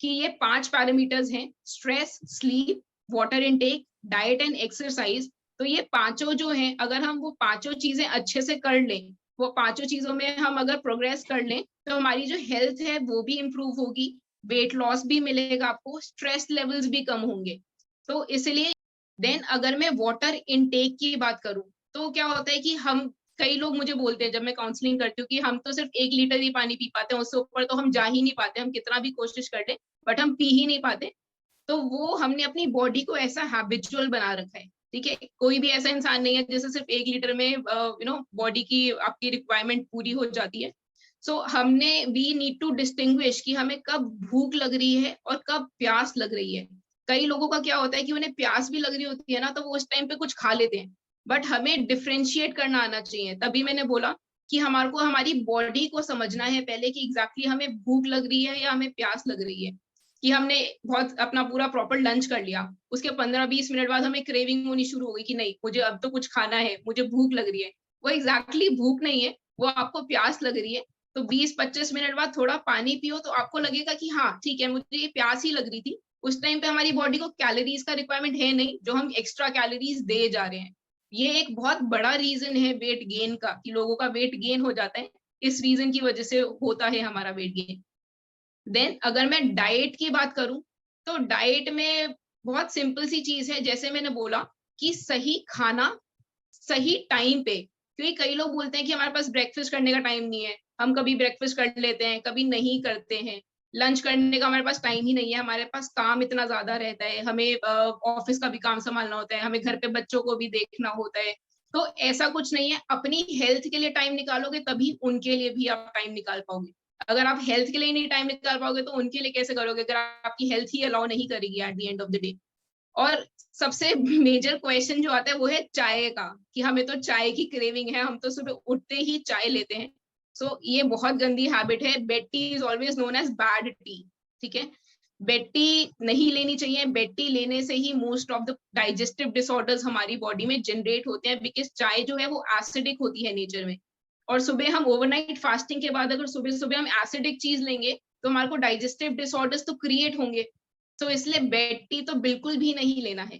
कि ये 5 पैरामीटर्स हैं, stress, sleep, water intake, diet and exercise. तो ये पांचों जो हैं, अगर हम वो पांचों चीजें अच्छे से कर लें, वो पांचों चीजों में हम अगर प्रोग्रेस कर लें, तो हमारी जो हेल्थ है वो भी इम्प्रूव होगी, वेट लॉस भी मिलेगा आपको, स्ट्रेस लेवल्स भी कम होंगे। तो इसलिए देन अगर मैं वाटर इनटेक की बात करूं, तो क्या होता है कि हम, कई लोग मुझे बोलते हैं जब मैं काउंसलिंग करती हूँ कि हम तो सिर्फ 1 लीटर ही पानी पी पाते हैं, उससे ऊपर तो हम जा ही नहीं पाते, हम कितना भी कोशिश कर लें बट हम पी ही नहीं पाते। तो वो हमने अपनी बॉडी को ऐसा हैबिचुअल बना रखा है, ठीक है। कोई भी ऐसा इंसान नहीं है जैसे सिर्फ 1 लीटर में बॉडी की आपकी रिक्वायरमेंट पूरी हो जाती है। सो हमने वी नीड टू डिस्टिंग्विश कि हमें कब भूख लग रही है और कब प्यास लग रही है। कई लोगों का क्या होता है कि उन्हें प्यास भी लग रही होती है ना, तो वो उस टाइम पे कुछ खा लेते हैं, बट हमें डिफ्रेंशिएट करना आना चाहिए। तभी मैंने बोला कि हमारे को हमारी बॉडी को समझना है पहले कि एग्जैक्टली हमें भूख लग रही है या हमें प्यास लग रही है। कि हमने बहुत अपना पूरा प्रॉपर लंच कर लिया, उसके 15-20 मिनट बाद हमें क्रेविंग होनी शुरू हो गई कि नहीं मुझे अब तो कुछ खाना है, मुझे भूख लग रही है। वो एग्जैक्टली भूख नहीं है, वो आपको प्यास लग रही है। तो 20-25 मिनट बाद थोड़ा पानी पियो तो आपको लगेगा कि हाँ ठीक है, मुझे ये प्यास ही लग रही थी। उस टाइम पे हमारी बॉडी को कैलोरीज का रिक्वायरमेंट है नहीं, जो हम एक्स्ट्रा कैलोरीज दे जा रहे हैं। ये एक बहुत बड़ा रीजन है वेट गेन का, कि लोगों का वेट गेन हो जाता है, इस रीजन की वजह से होता है हमारा वेट गेन। देन अगर मैं डाइट की बात करूं, तो डाइट में बहुत सिंपल सी चीज है, जैसे मैंने बोला कि सही खाना सही टाइम पे। क्योंकि कई लोग बोलते हैं कि हमारे पास ब्रेकफास्ट करने का टाइम नहीं है, हम कभी ब्रेकफास्ट कर लेते हैं कभी नहीं करते हैं, लंच करने का हमारे पास टाइम ही नहीं है, हमारे पास काम इतना ज्यादा रहता है, हमें ऑफिस का भी काम संभालना होता है, हमें घर पे बच्चों को भी देखना होता है। तो ऐसा कुछ नहीं है, अपनी हेल्थ के लिए टाइम निकालोगे तभी उनके लिए भी आप टाइम निकाल पाओगे। अगर आप हेल्थ के लिए नहीं टाइम निकाल पाओगे तो उनके लिए कैसे करोगे, अगर आपकी हेल्थ ही अलाउ नहीं करेगी at the end of the day. और सबसे मेजर क्वेश्चन जो आता है वो है चाय का, कि हमें तो चाय की क्रेविंग है, हम तो सुबह उठते ही चाय लेते हैं। सो ये बहुत गंदी हैबिट है। Bed tea is always known as bad tea, ठीक है। बेड टी नहीं लेनी चाहिए, बेड टी लेने से ही most of the digestive disorders हमारी बॉडी में जनरेट होते हैं, बिकॉज चाय जो है वो एसिडिक होती है नेचर में। और सुबह हम ओवरनाइट फास्टिंग के बाद अगर सुबह सुबह हम एसिडिक चीज लेंगे तो हमारे को डाइजेस्टिव डिसऑर्डर्स तो क्रिएट होंगे। तो इसलिए बेड टी तो बिल्कुल भी नहीं लेना है।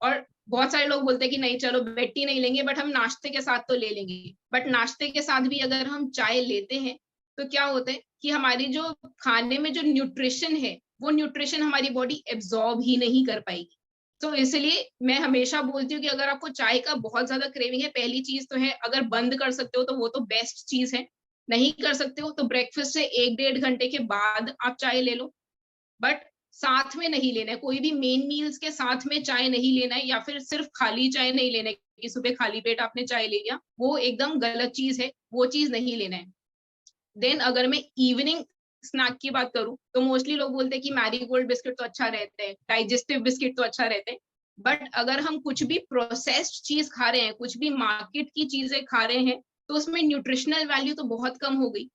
और बहुत सारे लोग बोलते हैं कि नहीं चलो बेड टी नहीं लेंगे बट हम नाश्ते के साथ तो ले लेंगे। बट नाश्ते के साथ भी अगर हम चाय लेते हैं तो क्या होता है कि हमारी जो खाने में जो न्यूट्रिशन है वो न्यूट्रिशन हमारी बॉडी एब्जॉर्ब ही नहीं कर पाएगी। तो इसलिए मैं हमेशा बोलती हूँ कि अगर आपको चाय का बहुत ज्यादा क्रेविंग है, पहली चीज तो है अगर बंद कर सकते हो तो वो तो बेस्ट चीज है। नहीं कर सकते हो तो ब्रेकफास्ट से 1-1.5 घंटे के बाद आप चाय ले लो। बट साथ में नहीं लेना है, कोई भी मेन मील्स के साथ में चाय नहीं लेना है, या फिर सिर्फ खाली चाय नहीं लेना है कि सुबह खाली पेट आपने चाय ले लिया, वो एकदम गलत चीज है, वो चीज नहीं लेना है। देन अगर मैं इवनिंग स्नैक की बात करूं तो मोस्टली लोग बोलते हैं कि मैरीगोल्ड बिस्किट तो अच्छा रहता है, डाइजेस्टिव बिस्किट तो अच्छा रहता है। बट अगर हम कुछ भी प्रोसेस्ड चीज खा रहे हैं, कुछ भी मार्केट की चीजें खा रहे हैं, तो उसमें न्यूट्रिशनल वैल्यू तो बहुत कम हो गई।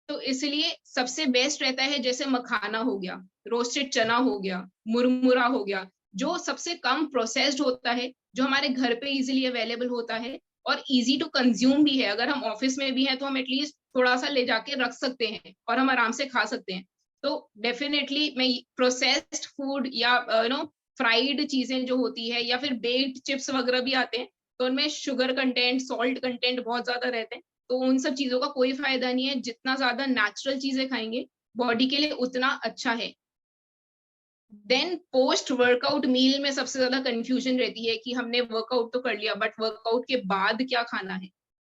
तो इसलिए सबसे बेस्ट रहता है जैसे मखाना हो गया, रोस्टेड चना हो गया, मुरमुरा हो गया, जो सबसे कम प्रोसेस्ड होता है, जो हमारे घर पे इजीली अवेलेबल होता है और इजी टू कंज्यूम भी है। अगर हम ऑफिस में भी हैं तो हम एटलीस्ट थोड़ा सा ले जाके रख सकते हैं और हम आराम से खा सकते हैं। तो डेफिनेटली मैं प्रोसेस्ड फूड या फ्राइड चीजें जो होती है या फिर बेक्ड चिप्स वगैरह भी आते हैं, तो उनमें शुगर कंटेंट, सॉल्ट कंटेंट बहुत ज्यादा रहते हैं। तो उन सब चीजों का कोई फायदा नहीं है, जितना ज्यादा नेचुरल चीजें खाएंगे बॉडी के लिए उतना अच्छा है। देन पोस्ट वर्कआउट मील में सबसे ज्यादा कंफ्यूजन रहती है कि हमने वर्कआउट तो कर लिया बट वर्कआउट के बाद क्या खाना है।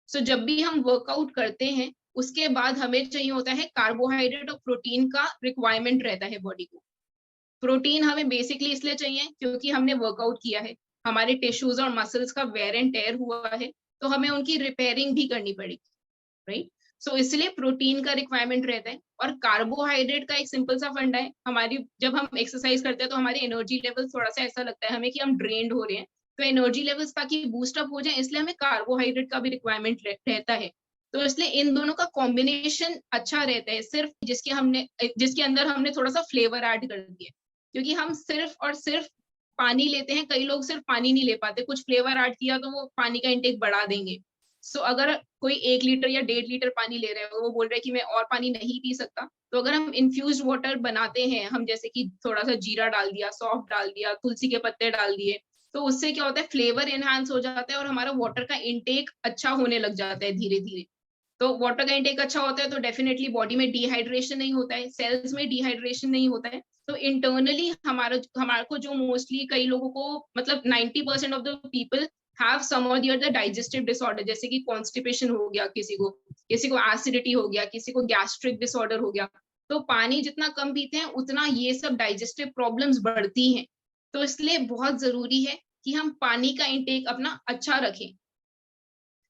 सो जब भी हम वर्कआउट करते हैं उसके बाद हमें चाहिए होता है कार्बोहाइड्रेट और प्रोटीन का रिक्वायरमेंट रहता है बॉडी को। प्रोटीन हमें बेसिकली इसलिए चाहिए क्योंकि हमने वर्कआउट किया है, हमारे टिश्यूज और मसल्स का वेयर एंड टेयर हुआ है, तो हमें उनकी रिपेयरिंग भी करनी पड़ेगी, राइट। सो इसलिए प्रोटीन का रिक्वायरमेंट रहता है। और कार्बोहाइड्रेट का एक सिंपल सा फंडा है, हमारी जब हम एक्सरसाइज करते हैं तो हमारे एनर्जी लेवल थोड़ा सा ऐसा लगता है हमें कि हम ड्रेन्ड हो रहे हैं, तो एनर्जी लेवल्स ताकि बूस्टअप हो जाए इसलिए हमें कार्बोहाइड्रेट का भी रिक्वायरमेंट रहता है। तो इसलिए इन दोनों का कॉम्बिनेशन अच्छा रहता है, सिर्फ जिसके अंदर हमने थोड़ा सा फ्लेवर ऐड कर दिया। क्योंकि हम सिर्फ और सिर्फ पानी लेते हैं, कई लोग सिर्फ पानी नहीं ले पाते, कुछ फ्लेवर ऐड किया तो वो पानी का इंटेक बढ़ा देंगे। सो अगर कोई 1 लीटर या 1.5 लीटर पानी ले रहे हैं, वो बोल रहे हैं कि मैं और पानी नहीं पी सकता, तो अगर हम इन्फ्यूज्ड वाटर बनाते हैं, हम जैसे कि थोड़ा सा जीरा डाल दिया, सौंफ डाल दिया, तुलसी के पत्ते डाल दिए, तो उससे क्या होता है, फ्लेवर एनहांस हो जाता है और हमारा वाटर का इंटेक अच्छा होने लग जाता है धीरे धीरे। तो वाटर का इंटेक अच्छा होता है तो डेफिनेटली बॉडी में डिहाइड्रेशन नहीं होता है, सेल्स में डिहाइड्रेशन नहीं होता है। तो इंटरनली हमारा हमारे को जो मोस्टली कई लोगों को मतलब 90% of the people have some और द डाइजेस्टिव डिसऑर्डर, जैसे कि कॉन्स्टिपेशन हो गया, किसी को एसिडिटी हो गया, किसी को गैस्ट्रिक डिसऑर्डर हो गया। तो पानी जितना कम पीते हैं उतना ये सब डाइजेस्टिव प्रॉब्लम्स बढ़ती हैं। तो इसलिए बहुत जरूरी है कि हम पानी का इंटेक अपना अच्छा रखें।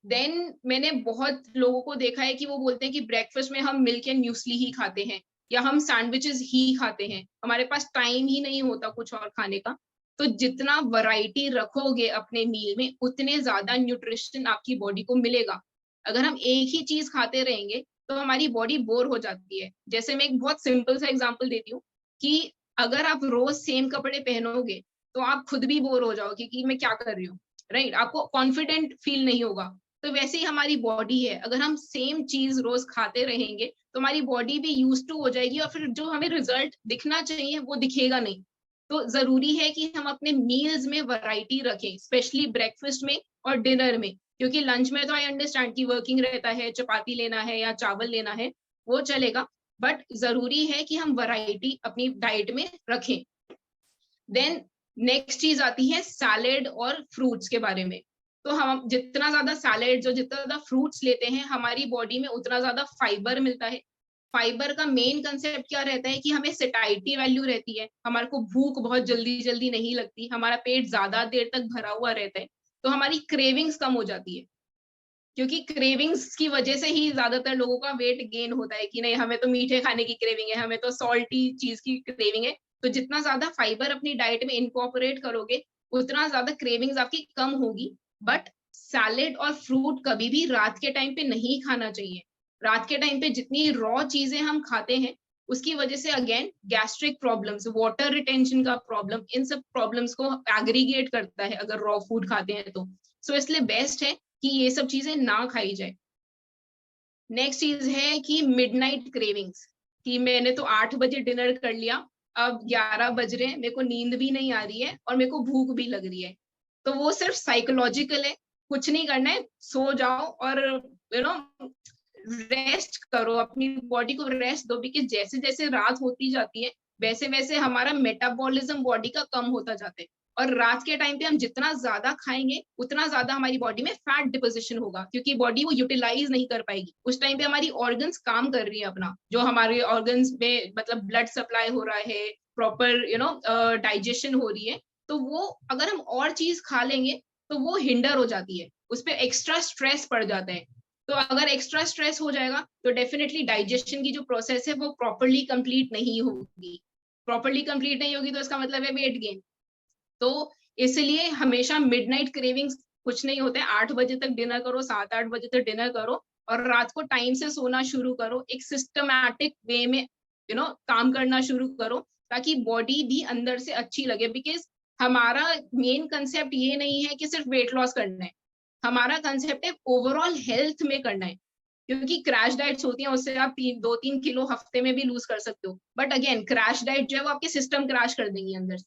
देन मैंने बहुत लोगों को देखा है कि वो बोलते हैं कि ब्रेकफास्ट में हम मिल्क एंड म्यूसली ही खाते हैं या हम सैंडविचेस ही खाते हैं, हमारे पास टाइम ही नहीं होता कुछ और खाने का। तो जितना वैरायटी रखोगे अपने मील में उतने ज्यादा न्यूट्रिशन आपकी बॉडी को मिलेगा। अगर हम एक ही चीज खाते रहेंगे तो हमारी बॉडी बोर हो जाती है। जैसे मैं एक बहुत सिंपल सा एग्जांपल देती हूँ कि अगर आप रोज सेम कपड़े पहनोगे तो आप खुद भी बोर हो जाओगे कि मैं क्या कर रही हूँ, राइट? आपको कॉन्फिडेंट फील नहीं होगा। तो वैसे ही हमारी बॉडी है, अगर हम सेम चीज रोज खाते रहेंगे तो हमारी बॉडी भी यूज टू हो जाएगी और फिर जो हमें रिजल्ट दिखना चाहिए वो दिखेगा नहीं। तो जरूरी है कि हम अपने मील्स में वैरायटी रखें, स्पेशली ब्रेकफास्ट में और डिनर में। क्योंकि लंच में तो आई अंडरस्टैंड कि वर्किंग रहता है, चपाती लेना है या चावल लेना है, वो चलेगा, बट जरूरी है कि हम वैरायटी अपनी डाइट में रखें। देन नेक्स्ट चीज आती है सैलेड और फ्रूट्स के बारे में। तो हम जितना ज्यादा सैलेड्स और जितना ज्यादा फ्रूट्स लेते हैं हमारी बॉडी में उतना ज्यादा फाइबर मिलता है। फाइबर का मेन कंसेप्ट क्या रहता है कि हमें सेटाइटी वैल्यू रहती है, हमारे को भूख बहुत जल्दी जल्दी नहीं लगती, हमारा पेट ज्यादा देर तक भरा हुआ रहता है, तो हमारी क्रेविंग्स कम हो जाती है। क्योंकि क्रेविंग्स की वजह से ही ज्यादातर लोगों का वेट गेन होता है कि नहीं हमें तो मीठे खाने की क्रेविंग है, हमें तो सॉल्टी चीज की क्रेविंग है। तो जितना ज्यादा फाइबर अपनी डाइट में इनकॉर्पोरेट करोगे उतना ज्यादा क्रेविंग्स आपकी कम होगी। बट सैलेड और फ्रूट कभी भी रात के टाइम पे नहीं खाना चाहिए। रात के टाइम पे जितनी रॉ चीजें हम खाते हैं उसकी वजह से again gastric problems, water retention का प्रॉब्लम, इन सब प्रॉब्लम्स को एग्रीगेट करता है अगर रॉ फूड खाते हैं तो। सो इसलिए बेस्ट है कि ये सब चीजें ना खाई जाए। नेक्स्ट चीज है कि मिडनाइट क्रेविंग्स, कि मैंने तो 8 बजे डिनर कर लिया, अब 11 बज रहे हैं, मेरे को नींद भी नहीं आ रही है और मेरे को भूख भी लग रही है। तो वो सिर्फ साइकोलॉजिकल है, कुछ नहीं करना है, सो जाओ और रेस्ट करो, अपनी बॉडी को रेस्ट दो। बिकॉज जैसे जैसे रात होती जाती है वैसे वैसे हमारा मेटाबॉलिज्म बॉडी का कम होता जाता है। और रात के टाइम पे हम जितना ज्यादा खाएंगे उतना ज्यादा हमारी बॉडी में फैट डिपोजिशन होगा, क्योंकि बॉडी वो यूटिलाइज नहीं कर पाएगी। उस टाइम पे हमारी ऑर्गन्स काम कर रही है अपना, जो हमारे ऑर्गन्स में मतलब ब्लड सप्लाई हो रहा है, प्रॉपर डाइजेशन हो रही है, तो वो अगर हम और चीज खा लेंगे तो वो हिंडर हो जाती है, उस पर एक्स्ट्रा स्ट्रेस पड़ जाता है। तो अगर एक्स्ट्रा स्ट्रेस हो जाएगा तो डेफिनेटली डाइजेशन की जो प्रोसेस है वो प्रॉपरली कंप्लीट नहीं होगी। प्रॉपरली कंप्लीट नहीं होगी तो इसका मतलब है वेट गेन। तो इसलिए हमेशा मिडनाइट क्रेविंग्स कुछ नहीं होते, 8 बजे तक डिनर करो, 7-8 बजे तक डिनर करो और रात को टाइम से सोना शुरू करो, एक सिस्टमैटिक वे में काम करना शुरू करो, ताकि बॉडी भी अंदर से अच्छी लगे। बिकॉज हमारा मेन कंसेप्ट ये नहीं है कि सिर्फ वेट लॉस करना है, हमारा कंसेप्ट है ओवरऑल हेल्थ में करना है। क्योंकि क्रैश डाइट्स होती हैं उससे आप 2-3 किलो हफ्ते में भी लूज कर सकते हो, बट अगेन क्रैश डाइट जो है वो आपके सिस्टम क्रैश कर देंगी अंदर से,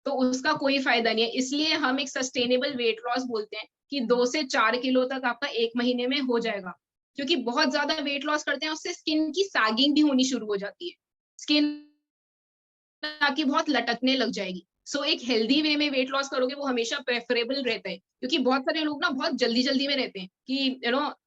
तो उसका कोई फायदा नहीं है। इसलिए हम एक सस्टेनेबल वेट लॉस बोलते हैं कि 2 से 4 किलो तक आपका 1 महीने में हो जाएगा। क्योंकि बहुत ज्यादा वेट लॉस करते हैं उससे स्किन की सैगिंग भी होनी शुरू हो जाती है, स्किन आपकी बहुत लटकने लग जाएगी। सो एक हेल्दी वे में वेट लॉस करोगे वो हमेशा प्रेफरेबल रहता है। क्योंकि बहुत सारे लोग ना बहुत जल्दी जल्दी में रहते हैं कि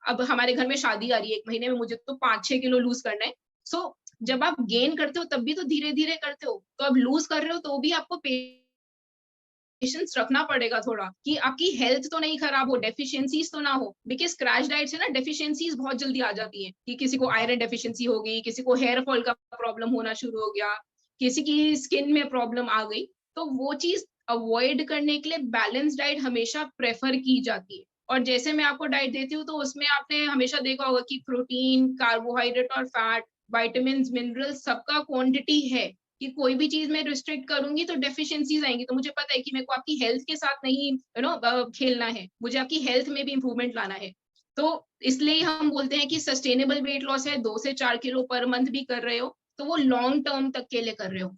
अब हमारे घर में शादी आ रही है 1 महीने में, मुझे तो 5-6 किलो लूज करना है। सो जब आप गेन करते हो तब भी तो धीरे धीरे करते हो, तो अब लूज कर रहे हो तो भी आपको पेशेंस रखना पड़ेगा थोड़ा, कि आपकी हेल्थ तो नहीं खराब हो, डेफिशिएंसीज तो ना हो। बिकॉज क्रैश डाइट से ना डेफिशिएंसीज बहुत जल्दी आ जाती है, कि किसी को आयरन डेफिशिएंसी हो गई, किसी को हेयर फॉल का प्रॉब्लम होना शुरू हो गया, किसी की स्किन में प्रॉब्लम आ गई। तो वो चीज अवॉइड करने के लिए बैलेंस डाइट हमेशा प्रेफर की जाती है। और जैसे मैं आपको डाइट देती हूँ तो उसमें आपने हमेशा देखा होगा कि प्रोटीन, कार्बोहाइड्रेट और फैट, विटामिन, मिनरल्स सबका क्वांटिटी है, कि कोई भी चीज मैं रिस्ट्रिक्ट करूंगी तो डेफिशिएंसीज आएंगी। तो मुझे पता है कि मेरे को आपकी हेल्थ के साथ नहीं खेलना है, मुझे आपकी हेल्थ में भी इंप्रूवमेंट लाना है। तो इसलिए हम बोलते हैं कि सस्टेनेबल वेट लॉस है 2 से 4 किलो पर मंथ भी कर रहे हो तो वो लॉन्ग टर्म तक के लिए कर रहे हो।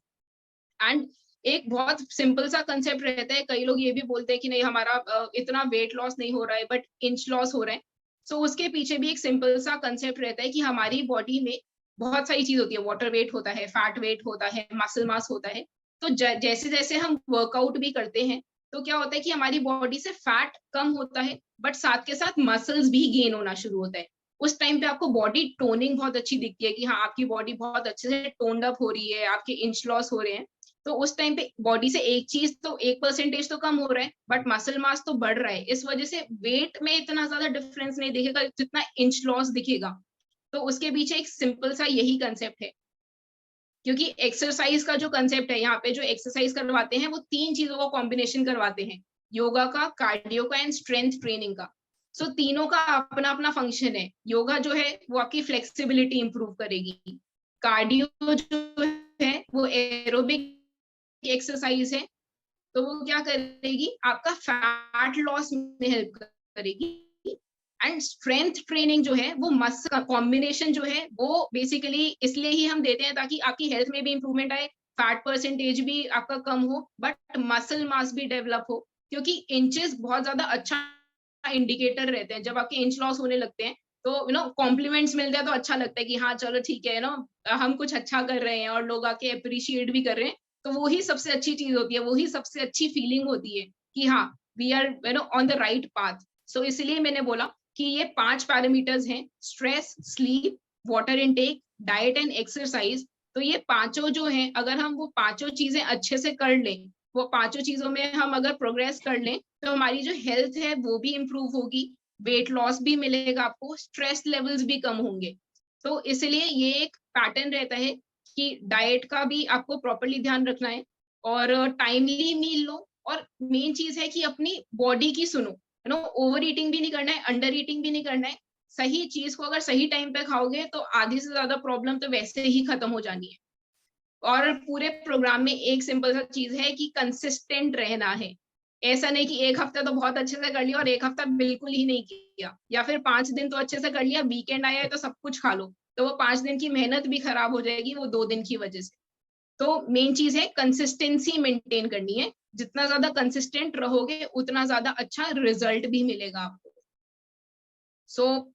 एंड एक बहुत सिंपल सा कंसेप्ट रहता है, कई लोग ये भी बोलते हैं कि नहीं हमारा इतना वेट लॉस नहीं हो रहा है बट इंच लॉस हो रहा है। सो उसके पीछे भी एक सिंपल सा कंसेप्ट रहता है कि हमारी बॉडी में बहुत सारी चीज होती है, वाटर वेट होता है, फैट वेट होता है, मसल मास होता है। तो जैसे जैसे हम वर्कआउट भी करते हैं तो क्या होता है कि हमारी बॉडी से फैट कम होता है बट साथ के साथ मसल्स भी गेन होना शुरू होता है। उस टाइम पे आपको बॉडी टोनिंग बहुत अच्छी दिखती है कि हाँ आपकी बॉडी बहुत अच्छे से टोन्ड अप हो रही है, आपके इंच लॉस हो रहे हैं। तो उस टाइम पे बॉडी से एक चीज तो 1% तो कम हो रहा है बट मसल मास तो बढ़ रहा है, इस वजह से वेट में इतना ज्यादा डिफरेंस नहीं दिखेगा जितना इंच लॉस दिखेगा। तो उसके पीछे एक सिंपल सा यही कंसेप्ट है, क्योंकि एक्सरसाइज का जो कंसेप्ट है यहाँ पे जो एक्सरसाइज करवाते हैं वो 3 चीजों का कॉम्बिनेशन करवाते हैं, योगा का, कार्डियो का एंड स्ट्रेंथ ट्रेनिंग का। सो तीनों का अपना अपना फंक्शन है। योगा जो है वो आपकी फ्लेक्सिबिलिटी इंप्रूव करेगी, कार्डियो जो है वो एरोबिक एक्सरसाइज है तो वो क्या करेगी आपका फैट लॉस में हेल्प करेगी। एंड स्ट्रेंथ ट्रेनिंग जो है वो मसल का कॉम्बिनेशन जो है वो बेसिकली इसलिए ही हम देते हैं ताकि आपकी हेल्थ में भी इंप्रूवमेंट आए, फैट परसेंटेज भी आपका कम हो बट मसल मास भी डेवलप हो। क्योंकि इंचेस बहुत ज्यादा अच्छा इंडिकेटर रहते हैं, जब आपके इंच लॉस होने लगते हैं तो कॉम्प्लीमेंट्स मिलते हैं तो अच्छा लगता है कि हाँ चलो ठीक है हम कुछ अच्छा कर रहे हैं और लोग आके अप्रिशिएट भी कर रहे हैं। तो वो ही सबसे अच्छी चीज होती है, वो ही सबसे अच्छी फीलिंग होती है कि हाँ we are on the right path. So इसलिए मैंने बोला कि ये 5 पैरामीटर्स हैं, stress, sleep, water intake, diet and exercise. तो ये पांचों जो हैं अगर हम वो पांचों चीजें अच्छे से कर लें, वो पांचों चीजों में हम अगर प्रोग्रेस कर लें तो हमारी जो हेल्थ है वो भी इंप्रूव होगी, वेट लॉस भी मिलेगा आपको, स्ट्रेस लेवल्स भी कम होंगे। तो इसलिए ये एक पैटर्न रहता है कि डाइट का भी आपको प्रॉपरली ध्यान रखना है और टाइमली मील लो। और मेन चीज है कि अपनी बॉडी की सुनो, ओवर ईटिंग भी नहीं करना है, अंडर ईटिंग भी नहीं करना है। सही चीज को अगर सही टाइम पे खाओगे तो आधी से ज्यादा प्रॉब्लम तो वैसे ही खत्म हो जानी है। और पूरे प्रोग्राम में एक सिंपल सा चीज है कि कंसिस्टेंट रहना है। ऐसा नहीं कि एक हफ्ता तो बहुत अच्छे से कर लिया और एक हफ्ता बिल्कुल ही नहीं किया, या फिर 5 दिन तो अच्छे से कर लिया, वीकेंड आया है तो सब कुछ खा लो, तो वो 5 दिन की मेहनत भी खराब हो जाएगी वो 2 दिन की वजह से। तो मेन चीज है कंसिस्टेंसी मेंटेन करनी है, जितना ज्यादा कंसिस्टेंट रहोगे उतना ज्यादा अच्छा रिजल्ट भी मिलेगा आपको। सो